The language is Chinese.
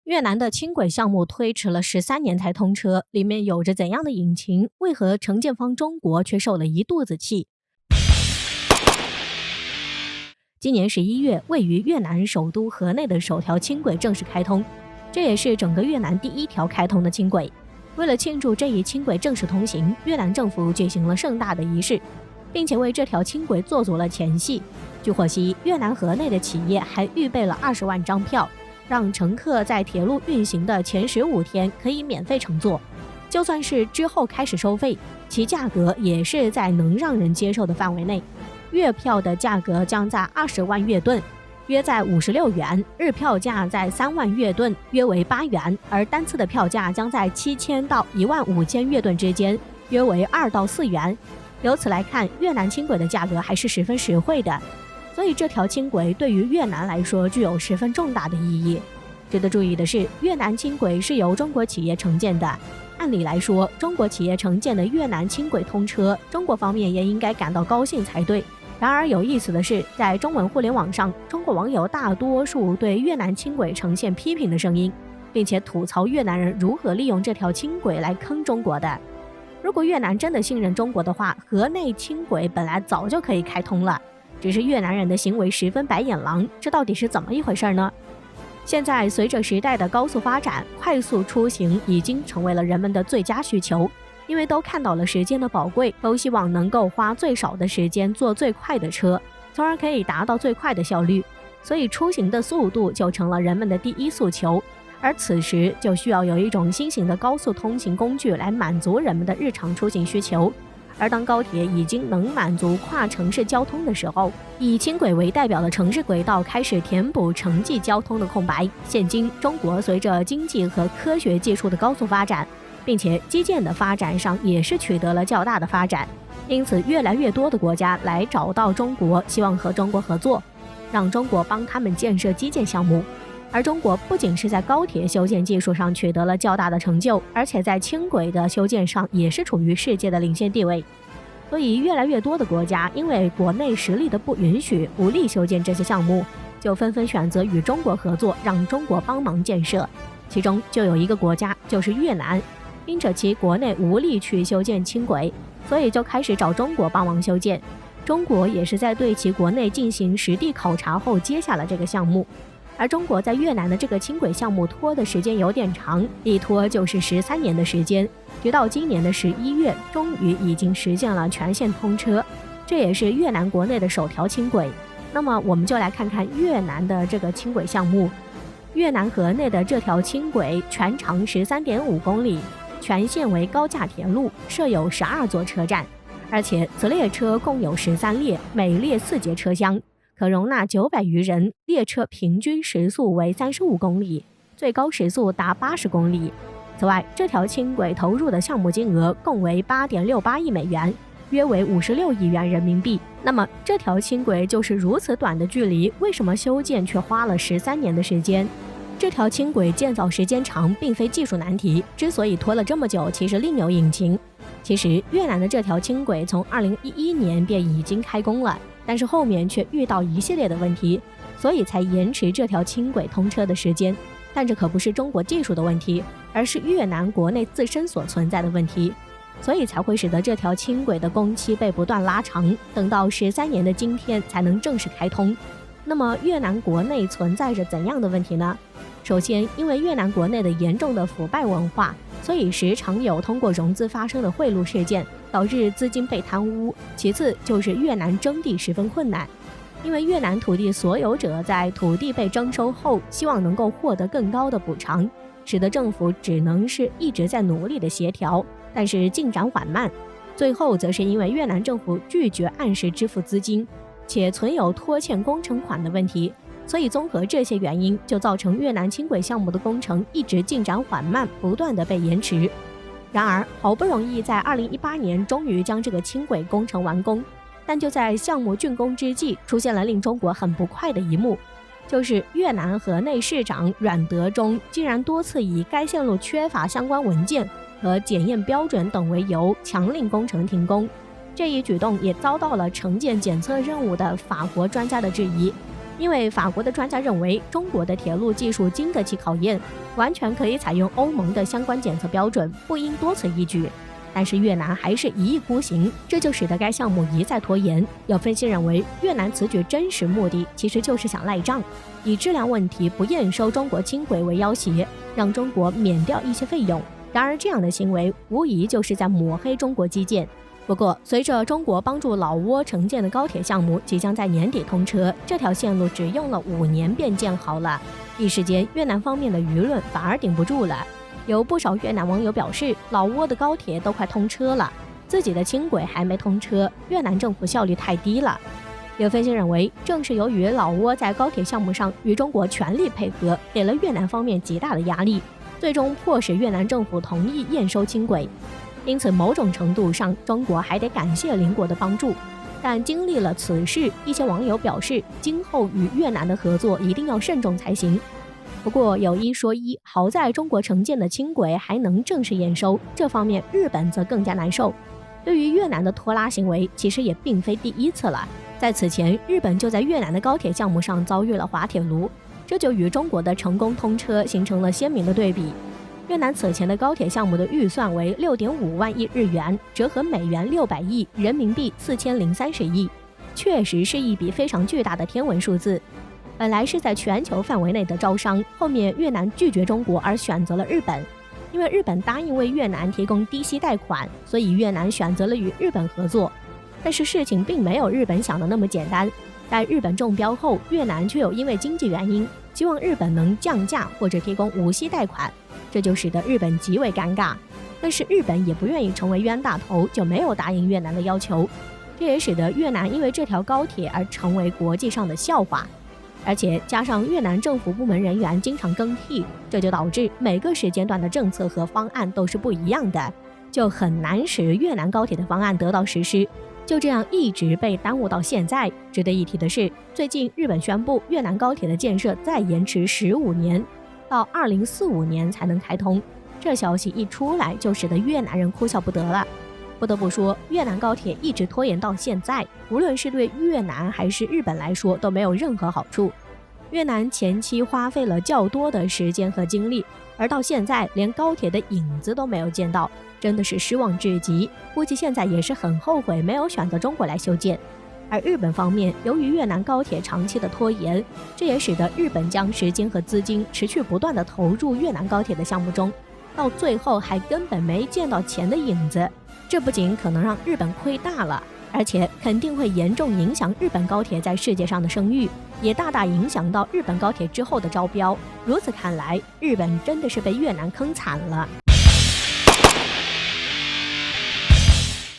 越南的轻轨项目推迟了13年才通车，里面有着怎样的隐情？为何承建方中国却受了一肚子气？今年11月，位于越南首都河内的首条轻轨正式开通，这也是整个越南第一条开通的轻轨。为了庆祝这一轻轨正式通行，越南政府举行了盛大的仪式，并且为这条轻轨做足了前戏。据获悉，越南河内的企业还预备了20万张票，让乘客在铁路运行的前15天可以免费乘坐，就算是之后开始收费，其价格也是在能让人接受的范围内。月票的价格将在20万越盾，约在56元，日票价在3万越盾，约为8元，而单次的票价将在7000到15000越盾之间，约为2到4元。由此来看，越南轻轨的价格还是十分实惠的。所以这条轻轨对于越南来说具有十分重大的意义。值得注意的是，越南轻轨是由中国企业承建的。按理来说，中国企业承建的越南轻轨通车，中国方面也应该感到高兴才对。然而有意思的是，在中文互联网上，中国网友大多数对越南轻轨呈现批评的声音，并且吐槽越南人如何利用这条轻轨来坑中国的。如果越南真的信任中国的话，河内轻轨本来早就可以开通了。只是越南人的行为十分白眼狼，这到底是怎么一回事呢？现在随着时代的高速发展，快速出行已经成为了人们的最佳需求，因为都看到了时间的宝贵，都希望能够花最少的时间坐最快的车，从而可以达到最快的效率，所以出行的速度就成了人们的第一诉求。而此时就需要有一种新型的高速通行工具来满足人们的日常出行需求。而当高铁已经能满足跨城市交通的时候，以轻轨为代表的城市轨道开始填补城际交通的空白。现今中国随着经济和科学技术的高速发展，并且基建的发展上也是取得了较大的发展，因此越来越多的国家来找到中国，希望和中国合作，让中国帮他们建设基建项目。而中国不仅是在高铁修建技术上取得了较大的成就，而且在轻轨的修建上也是处于世界的领先地位。所以越来越多的国家因为国内实力的不允许，无力修建这些项目，就纷纷选择与中国合作，让中国帮忙建设。其中就有一个国家就是越南，因着其国内无力去修建轻轨，所以就开始找中国帮忙修建。中国也是在对其国内进行实地考察后接下了这个项目。而中国在越南的这个轻轨项目拖的时间有点长，一拖就是13年的时间，直到今年的11月，终于已经实现了全线通车，这也是越南国内的首条轻轨。那么我们就来看看越南的这个轻轨项目。越南河内的这条轻轨全长13.5公里，全线为高架铁路，设有12座车站，而且此列车共有13列，每列4节车厢，可容纳900余人，列车平均时速为35公里，最高时速达80公里。此外，这条轻轨投入的项目金额共为8.68亿美元，约为56亿元人民币。那么这条轻轨就是如此短的距离，为什么修建却花了13年的时间？这条轻轨建造时间长并非技术难题，之所以拖了这么久，其实另有隐情。其实越南的这条轻轨从2011年便已经开工了，但是后面却遇到一系列的问题，所以才延迟这条轻轨通车的时间。但这可不是中国技术的问题，而是越南国内自身所存在的问题，所以才会使得这条轻轨的工期被不断拉长，等到13年的今天才能正式开通。那么越南国内存在着怎样的问题呢？首先，因为越南国内的严重的腐败文化，所以时常有通过融资发生的贿赂事件，导致资金被贪污。其次就是越南征地十分困难，因为越南土地所有者在土地被征收后，希望能够获得更高的补偿，使得政府只能是一直在努力的协调，但是进展缓慢。最后则是因为越南政府拒绝按时支付资金，且存有拖欠工程款的问题，所以综合这些原因，就造成越南轻轨项目的工程一直进展缓慢，不断的被延迟。然而好不容易在2018年终于将这个轻轨工程完工，但就在项目竣工之际，出现了令中国很不快的一幕，就是越南河内市长阮德忠竟然多次以该线路缺乏相关文件和检验标准等为由，强令工程停工。这一举动也遭到了承建检测任务的法国专家的质疑。因为法国的专家认为中国的铁路技术经得起考验，完全可以采用欧盟的相关检测标准，不应多此一举。但是越南还是一意孤行，这就使得该项目一再拖延。有分析认为，越南此举真实目的其实就是想赖账，以质量问题不验收中国轻轨为要挟，让中国免掉一些费用。然而，这样的行为无疑就是在抹黑中国基建。不过，随着中国帮助老挝承建的高铁项目即将在年底通车，这条线路只用了5年便建好了，一时间越南方面的舆论反而顶不住了。有不少越南网友表示，老挝的高铁都快通车了，自己的轻轨还没通车，越南政府效率太低了。有分析认为，正是由于老挝在高铁项目上与中国全力配合，给了越南方面极大的压力，最终迫使越南政府同意验收轻轨。因此，某种程度上，中国还得感谢邻国的帮助。但经历了此事，一些网友表示，今后与越南的合作一定要慎重才行。不过有一说一，好在中国承建的轻轨还能正式验收，这方面日本则更加难受。对于越南的拖拉行为，其实也并非第一次了。在此前，日本就在越南的高铁项目上遭遇了滑铁卢，这就与中国的成功通车形成了鲜明的对比。越南此前的高铁项目的预算为6.5万亿日元，折合美元600亿，人民币4030亿，确实是一笔非常巨大的天文数字。本来是在全球范围内的招商，后面越南拒绝中国而选择了日本，因为日本答应为越南提供低息贷款，所以越南选择了与日本合作。但是事情并没有日本想的那么简单，在日本中标后，越南却又因为经济原因，希望日本能降价或者提供无息贷款，这就使得日本极为尴尬。但是日本也不愿意成为冤大头，就没有答应越南的要求，这也使得越南因为这条高铁而成为国际上的笑话。而且加上越南政府部门人员经常更替，这就导致每个时间段的政策和方案都是不一样的，就很难使越南高铁的方案得到实施，就这样一直被耽误到现在。值得一提的是，最近日本宣布越南高铁的建设再延迟15年，到2045年才能开通。这消息一出来，就使得越南人哭笑不得了。不得不说，越南高铁一直拖延到现在，无论是对越南还是日本来说都没有任何好处。越南前期花费了较多的时间和精力，而到现在连高铁的影子都没有见到，真的是失望至极。估计现在也是很后悔没有选择中国来修建。而日本方面，由于越南高铁长期的拖延，这也使得日本将时间和资金持续不断的投入越南高铁的项目中，到最后还根本没见到钱的影子。这不仅可能让日本亏大了，而且肯定会严重影响日本高铁在世界上的声誉，也大大影响到日本高铁之后的招标。如此看来，日本真的是被越南坑惨了。